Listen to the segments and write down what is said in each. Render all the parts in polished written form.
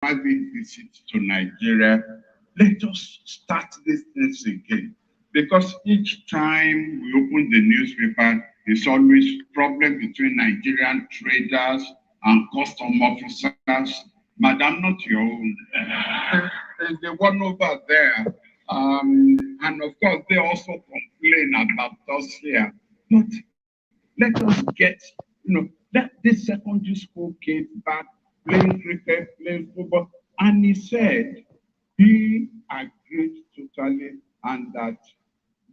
private visit to Nigeria. Let us start these things again. Because each time we open the newspaper, there's always problem between Nigerian traders and custom officers. Madam, not your own. There's the one over there. And of course, they also complain about us here. But let us get, let this secondary school kid back playing cricket, playing football. And he said he agreed totally, and that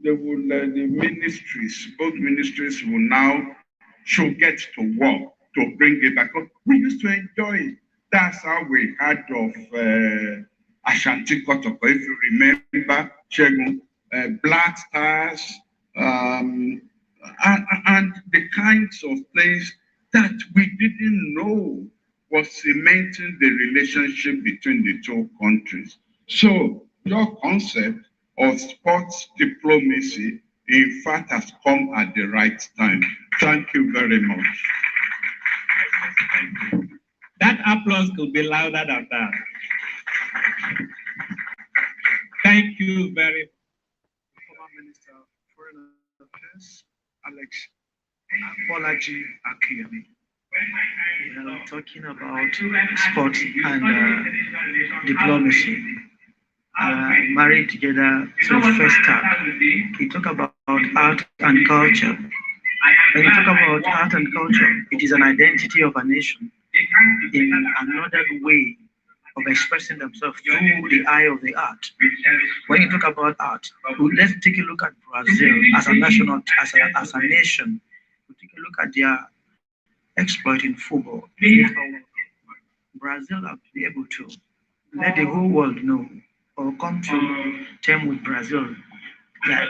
they will, the ministries, both ministries will now should get to work to bring it back. We used to enjoy it. That's how we had of Ashanti Kotoko, if you remember, Shegun, Black Stars, and the kinds of things that we didn't know was cementing the relationship between the two countries. So your concept of sports diplomacy, in fact, has come at the right time. Thank you very much. That applause could be louder than that. Thank you very much. Former Minister of Foreign Affairs, Alex Bolaji Akiyemi. We are talking about sport and diplomacy. Married together to Festac. We talk about art and culture. When you talk about art and culture, it is an identity of a nation in another way of expressing themselves through the eye of the art. When you talk about art, let's take a look at Brazil as a national, as a nation. We take a look at their exploit in football. Brazil have been able to let the whole world know or come to term with Brazil that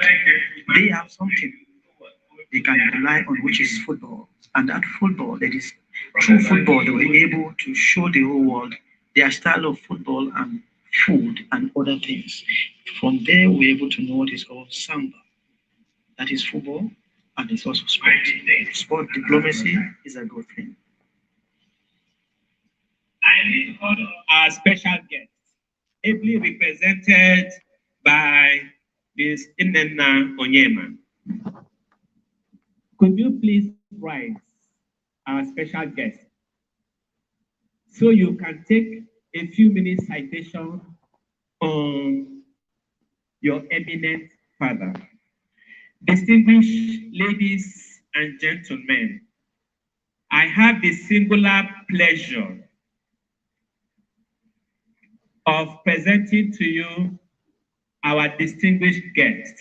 they have something they can rely on, which is football. And that football, that is through football, they were able to show the whole world their style of football and food and other things. From there, we're able to know what is called samba. That is football, and it's also sport. Sport diplomacy is a good thing. Our special guest, ably represented by Ms. Inenna Onyema. Could you please rise, our special guest, so you can take a few minutes citation on your eminent father. Distinguished ladies and gentlemen, I have the singular pleasure of presenting to you our distinguished guest,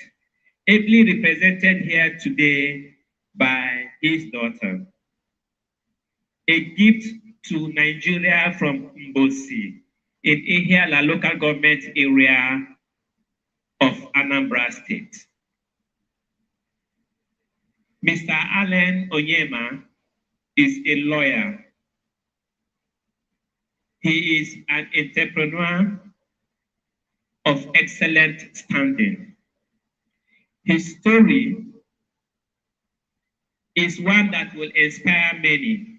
ably represented here today by his daughter. A gift to Nigeria from Mbosi in Ihiala local government area of Anambra State. Mr. Allen Onyema is a lawyer. He is an entrepreneur of excellent standing. His story is one that will inspire many.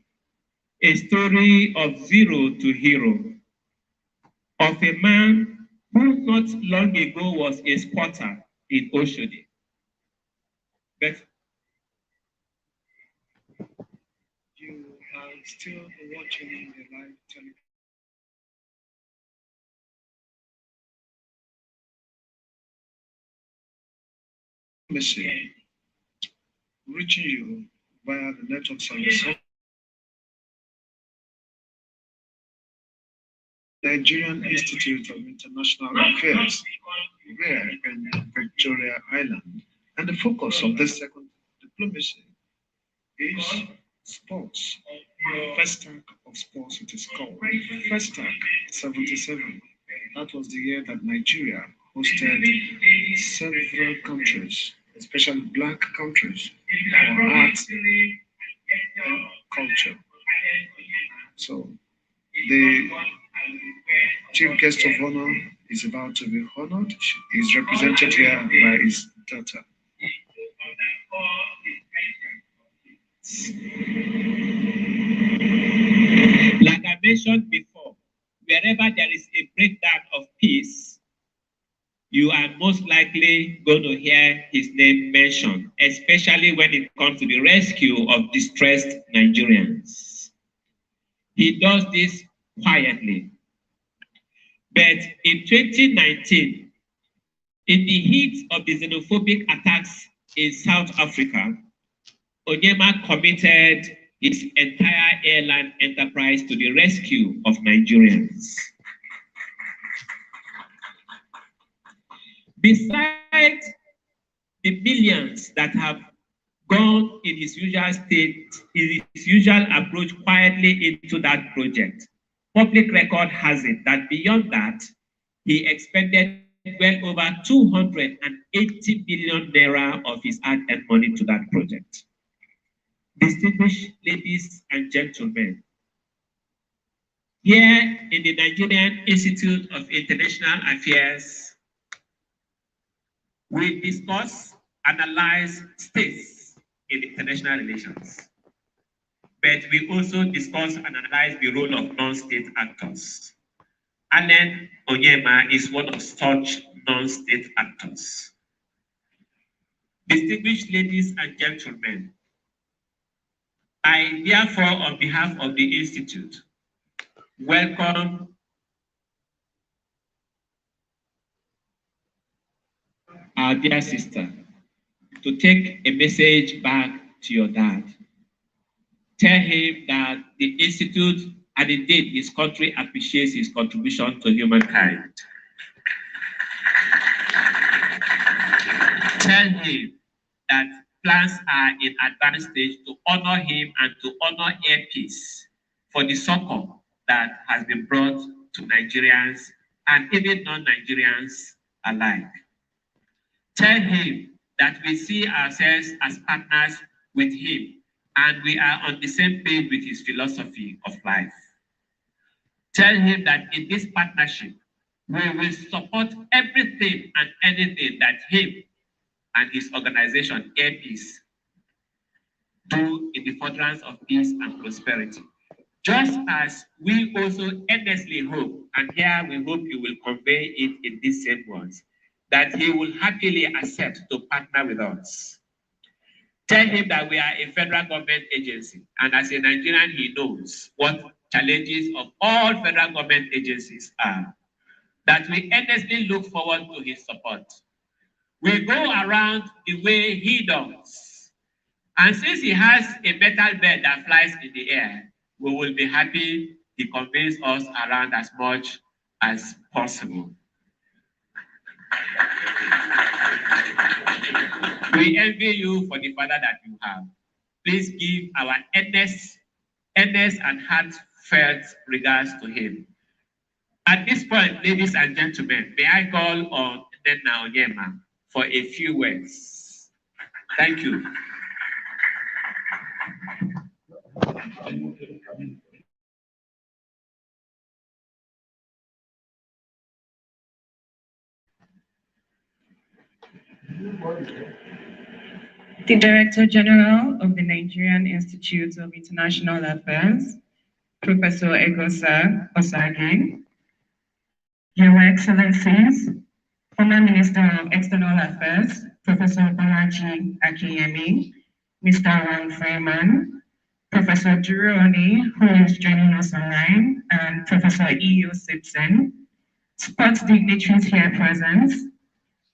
A story of zero to hero, of a man who not long ago was a squatter in Oshodi. But You are still watching the live television. Message reaching you via the network service. Nigerian Institute of International Affairs, here in Victoria Island. And the focus of this second diplomacy is sports. Festac of Sports, it is called. Festac 77. That was the year that Nigeria hosted several countries, especially black countries, for arts and culture. So the chief guest of honor is about to be honored. He is represented here by his daughter. like I mentioned before, wherever whenever there is a breakdown of peace, you are most likely going to hear his name mentioned, especially when it comes to the rescue of distressed Nigerians. He does this quietly. But in 2019, in the heat of the xenophobic attacks in South Africa, Onyema committed his entire airline enterprise to the rescue of Nigerians. Besides the millions that have gone in his usual state, in his usual approach quietly into that project, public record has it that beyond that, he expended well over 280 billion naira of his hard-earned money to that project. Distinguished ladies and gentlemen, here in the Nigerian Institute of International Affairs, we discuss, analyze states in international relations. But we also discuss and analyze the role of non-state actors. Allen Onyema is one of such non-state actors. Distinguished ladies and gentlemen, I therefore, on behalf of the Institute, welcome our dear sister to take a message back to your dad. Tell him that the Institute and indeed his country appreciates his contribution to humankind. Tell him that plans are in advanced stage to honor him and to honor Air Peace for the succor that has been brought to Nigerians and even non-Nigerians alike. Tell him that we see ourselves as partners with him and we are on the same page with his philosophy of life. Tell him that in this partnership, we will support everything and anything that him and his organization, Air Peace, do in the furtherance of peace and prosperity. Just as we also earnestly hope, and here we hope you will convey it in these same words, that he will happily accept to partner with us. Tell him that we are a federal government agency, and as a Nigerian, he knows what challenges of all federal government agencies are, that we earnestly look forward to his support. We go around the way he does, and since he has a metal bed that flies in the air, we will be happy he conveys us around as much as possible. We envy you for the father that you have. Please give our earnest and heartfelt regards to him. At this point, ladies and gentlemen, may I call on Nnenna Onyema for a few words. Thank you. The Director General of the Nigerian Institute of International Affairs, Professor Egosa Osage, Your Excellencies, former Minister of External Affairs, Professor Bolaji Akiyemi, Mr. Ron Freeman, Professor Duroni, who is joining us online, and Professor E.O. Simpson, sports dignitaries here present,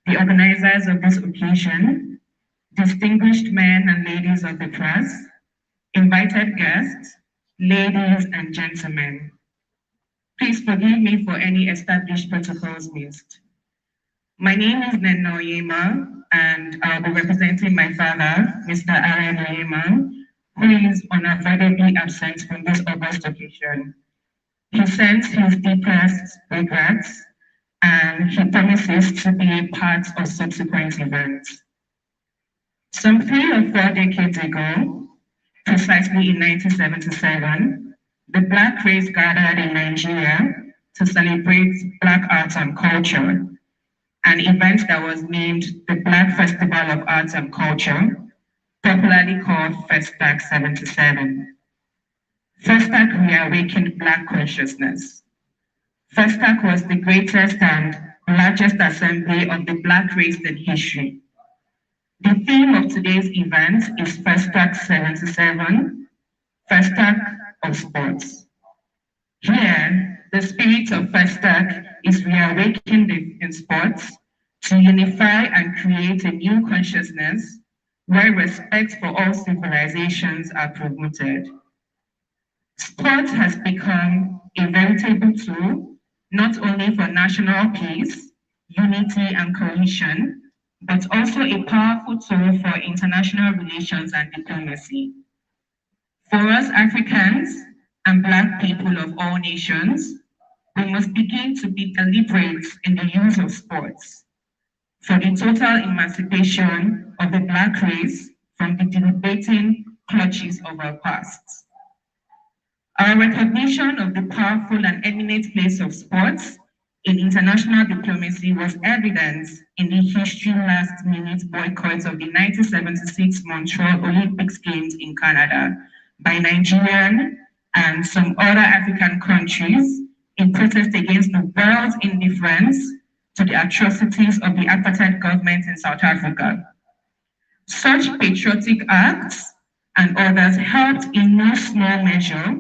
the organizers of this occasion, distinguished men and ladies of the press, invited guests, ladies and gentlemen. Please forgive me for any established protocols missed. My name is Nnenna Onyema, and I'll be representing my father, Mr. Allen Onyema, who is unavoidably absent from this august occasion. He sends his deepest regrets, and he promises to be a part of subsequent events. Some 3 or 4 decades ago, precisely in 1977, the Black race gathered in Nigeria to celebrate Black arts and culture, an event that was named the Black Festival of Arts and Culture, popularly called Festac 77. Festac reawakened Black consciousness. Festac was the greatest and largest assembly of the Black race in history. The theme of today's event is Festac 77, Festac of Sports. Here, the spirit of Festac is reawakened in sports to unify and create a new consciousness where respect for all civilizations are promoted. Sport has become a veritable tool, not only for national peace, unity, and cohesion, but also a powerful tool for international relations and diplomacy. For us Africans and Black people of all nations, we must begin to be deliberate in the use of sports for the total emancipation of the Black race from the debilitating clutches of our past. Our recognition of the powerful and eminent place of sports in international diplomacy was evident in the history last-minute boycott of the 1976 Montreal Olympics Games in Canada by Nigerian and some other African countries in protest against the world's indifference to the atrocities of the apartheid government in South Africa. Such patriotic acts and others helped in no small measure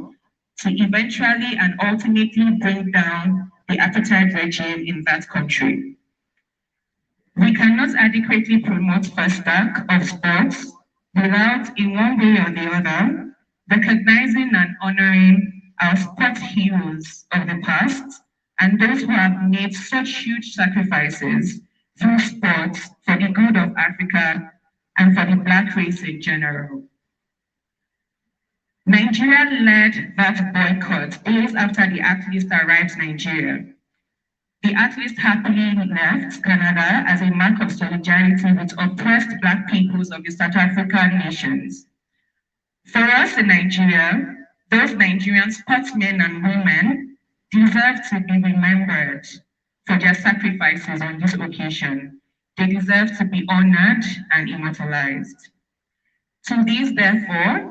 to eventually and ultimately bring down the apartheid regime in that country. We cannot adequately promote Festac of sports without, in one way or the other, recognizing and honoring our sports heroes of the past and those who have made such huge sacrifices through sports for the good of Africa and for the Black race in general. Nigeria led that boycott days after the athletes arrived in Nigeria. The athletes happily left Canada as a mark of solidarity with oppressed Black peoples of the South African nations. For us in Nigeria, those Nigerian sportsmen and women deserve to be remembered for their sacrifices on this occasion. They deserve to be honored and immortalized. To this, therefore,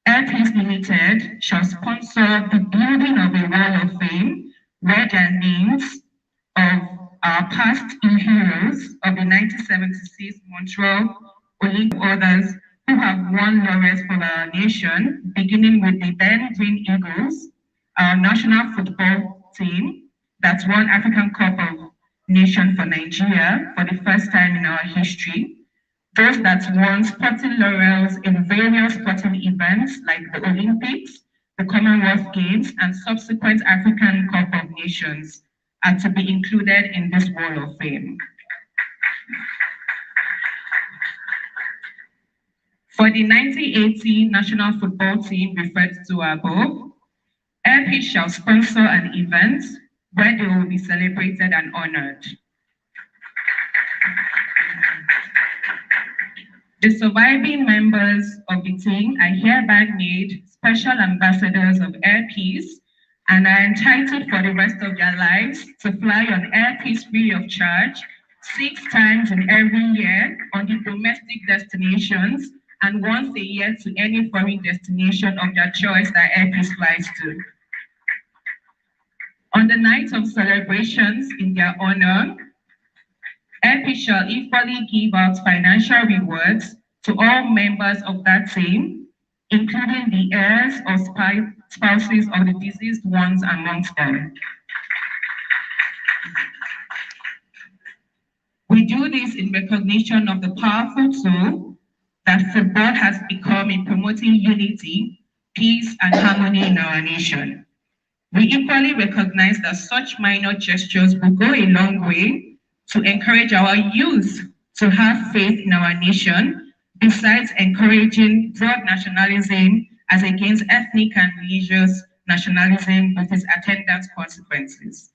Airpeace Limited shall sponsor the building of a wall of fame where their names of our past heroes of the 1976 Montreal Olympic others who have won laurels for our nation, beginning with the then Green Eagles, our national football team that won African Cup of Nations for Nigeria for the first time in our history. Those that won sporting laurels in various sporting events like the Olympics, the Commonwealth Games, and subsequent African Cup of Nations are to be included in this Wall of Fame. For the 1980 national football team referred to above, Airpeace shall sponsor an event where they will be celebrated and honored. The surviving members of the team are hereby made special ambassadors of Airpeace and are entitled for the rest of their lives to fly on Airpeace free of charge 6 times in every year on the domestic destinations and once a year to any foreign destination of their choice that Airpeace flies to. On the night of celebrations in their honor, Airpeace shall equally give out financial rewards to all members of that team, including the heirs or spouses of the deceased ones amongst them. We do this in recognition of the powerful tool that football has become in promoting unity, peace, and harmony in our nation. We equally recognize that such minor gestures will go a long way to encourage our youth to have faith in our nation, besides encouraging broad nationalism as against ethnic and religious nationalism with its attendant consequences.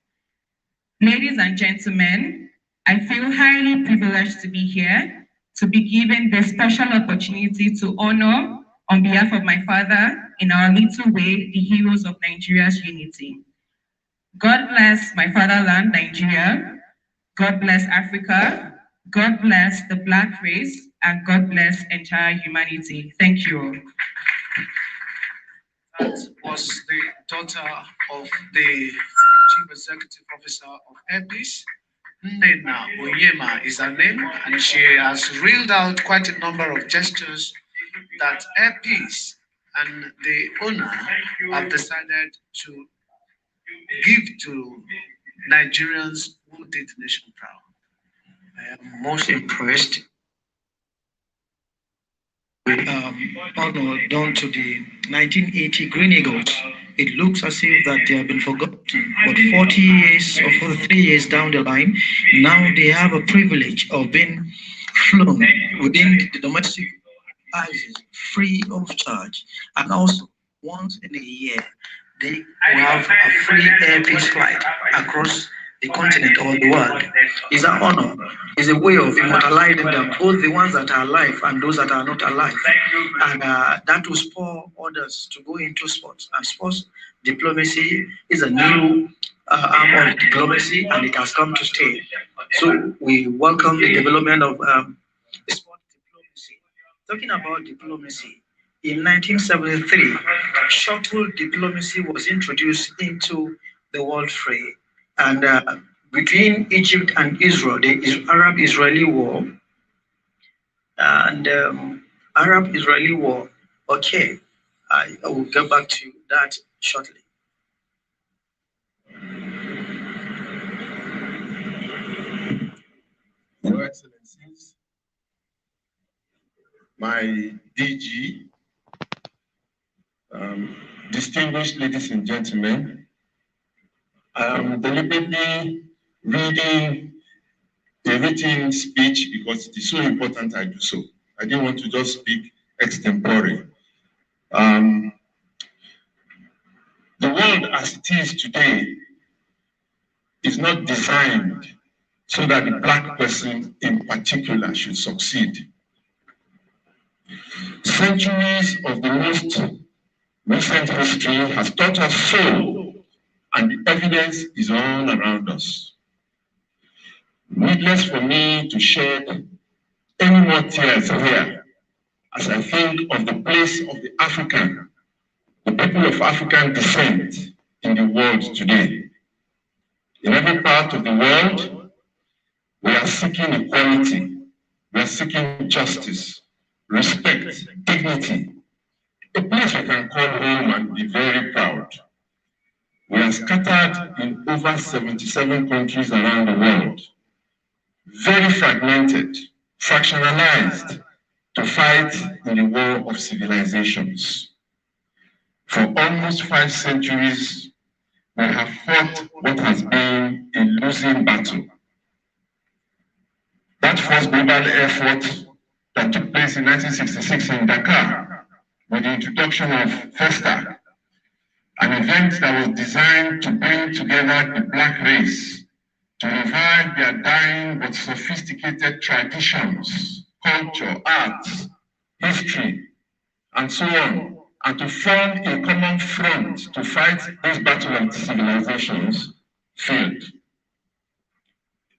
Ladies and gentlemen, I feel highly privileged to be here, to be given this special opportunity to honor, on behalf of my father, in our little way, the heroes of Nigeria's unity. God bless my fatherland, Nigeria. God bless Africa. God bless the Black race, and God bless entire humanity. Thank you all. That was the daughter of the Chief Executive Officer of Airpeace. Nena Onyema is her name, and she has reeled out quite a number of gestures that Airpeace and the owner have decided to give to Nigerians who did the nation proud. I am most impressed with honor done to the 1980 Green Eagles. It looks as if that they have been forgotten, but 40 years or 43 years down the line, now they have a privilege of being flown within the domestic prices free of charge, and also once in a year they will have a free airpeace flight across the continent or the world. Is an honor, is a way of immortalizing them, both the ones that are alive and those that are not alive, and that will spur others to go into sports. And sports diplomacy is a new arm of diplomacy, and it has come to stay. So we welcome the development of sport diplomacy. Talking about diplomacy, in 1973, shuttle diplomacy was introduced into the world trade. And between Egypt and Israel, the Arab-Israeli war, and Arab-Israeli war, okay, I will get back to that shortly. Your Excellencies, my DG, distinguished ladies and gentlemen, I am deliberately reading a written speech because it is so important I do so. I didn't want to just speak extempore. The world as it is today is not designed so that the black person in particular should succeed. Centuries of the most recent history has taught us so, and the evidence is all around us. Needless for me to shed any more tears here as I think of the place of the African, the people of African descent in the world today. In every part of the world, we are seeking equality, we are seeking justice, respect, dignity, a place we can call home and be very proud. We are scattered in over 77 countries around the world, very fragmented, fractionalized to fight in the war of civilizations. For almost 5 centuries, we have fought what has been a losing battle. That first global effort that took place in 1966 in Dakar, with the introduction of Festac, an event that was designed to bring together the black race, to revive their dying but sophisticated traditions, culture, arts, history, and so on, and to form a common front to fight this battle of civilizations, failed.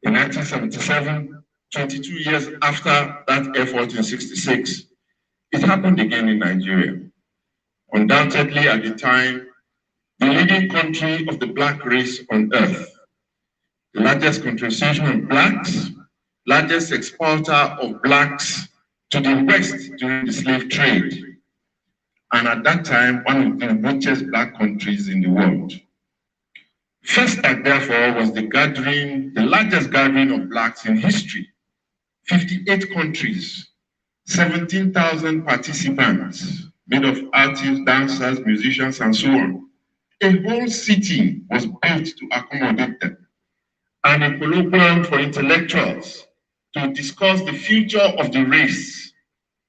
In 1977, 22 years after that effort in 66, it happened again in Nigeria. Undoubtedly, at the time, the leading country of the black race on earth, the largest concentration of blacks, largest exporter of blacks to the West during the slave trade, and at that time, one of the richest black countries in the world. Festac, therefore, was the largest gathering of blacks in history. 58 countries, 17,000 participants, made of artists, dancers, musicians, and so on. A whole city was built to accommodate them, and a colloquium for intellectuals to discuss the future of the race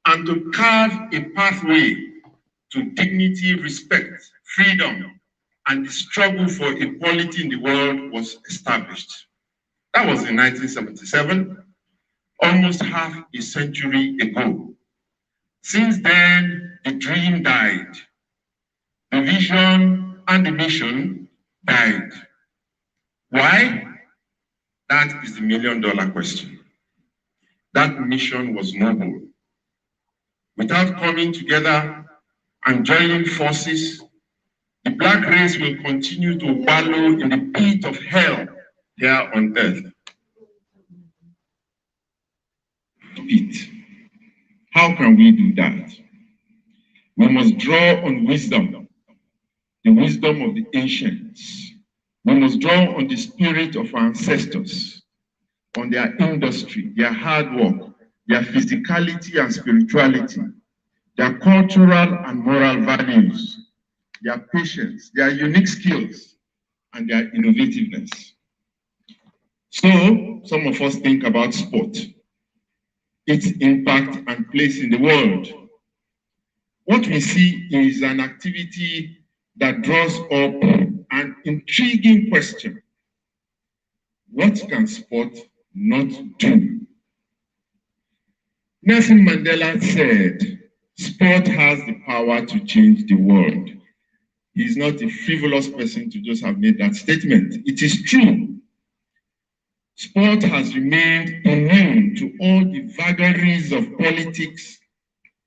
and to carve a pathway to dignity, respect, freedom, and the struggle for equality in the world was established. That was in 1977, almost half a century ago. Since then, the dream died. The vision and the mission died. Why? That is the million-dollar question. That mission was noble. Without coming together and joining forces the black race will continue to wallow in the pit of hell here on earth. Pit. How can we do that? We must draw on wisdom, the wisdom of the ancients. We must draw on the spirit of our ancestors, on their industry, their hard work, their physicality and spirituality, their cultural and moral values, their patience, their unique skills, and their innovativeness. So, some of us think about sport, its impact and place in the world. What we see is an activity that draws up an intriguing question. What can sport not do? Nelson Mandela said, sport has the power to change the world. He's not a frivolous person to just have made that statement. It is true. Sport has remained immune to all the vagaries of politics,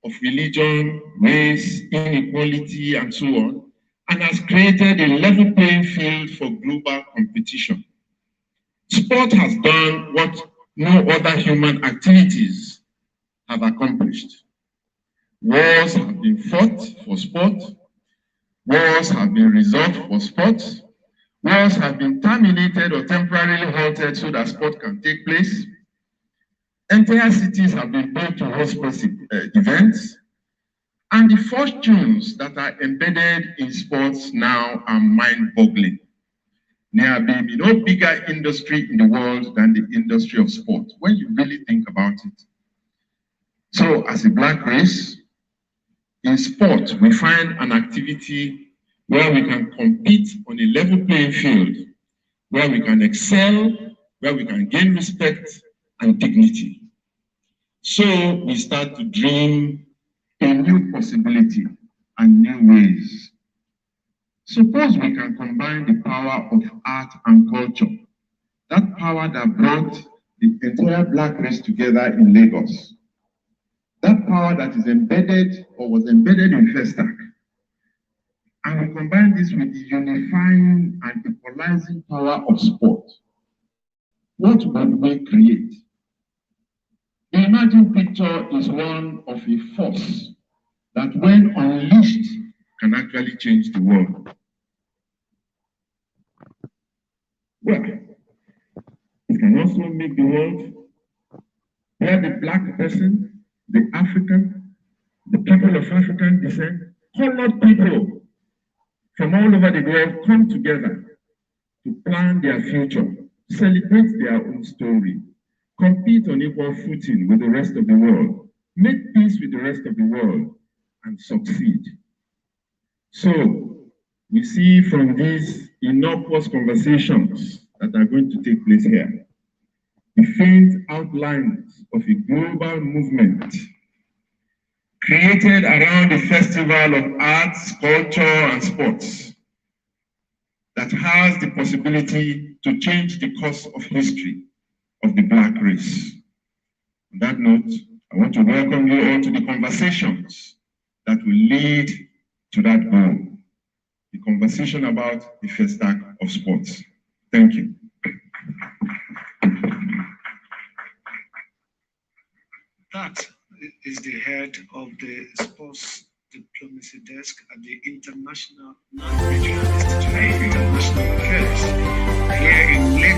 of religion, race, inequality, and so on, and has created a level playing field for global competition. Sport has done what no other human activities have accomplished. Wars have been fought for sport. Wars have been resolved for sport. Wars have been terminated or temporarily halted so that sport can take place. Entire cities have been built to host events. And the fortunes that are embedded in sports now are mind-boggling. There have been no bigger industry in the world than the industry of sport, when you really think about it. So, as a black race, in sport, we find an activity where we can compete on a level playing field, where we can excel, where we can gain respect and dignity. So we start to dream a new possibility and new ways. Suppose we can combine the power of art and culture, that power that brought the entire black race together in Lagos, that power that is embedded or was embedded in Festac, and we combine this with the unifying and equalizing power of sport. What would we create? The imagined picture is one of a force that, when unleashed, can actually change the world. Well, it can also make the world where the black person, the African, the people of African descent, colored people from all over the world come together to plan their future, celebrate their own story, compete on equal footing with the rest of the world, make peace with the rest of the world, and succeed. So, we see from these innocuous conversations that are going to take place here, the faint outlines of a global movement created around the festival of arts, culture, and sports that has the possibility to change the course of history of the black race. On that note, I want to welcome you all to the conversations that will lead to that goal, the conversation about the Festac of Sports. Thank you. That is the head of the Sports Diplomacy Desk at the International and Regional Institute of International Affairs here in Lagos.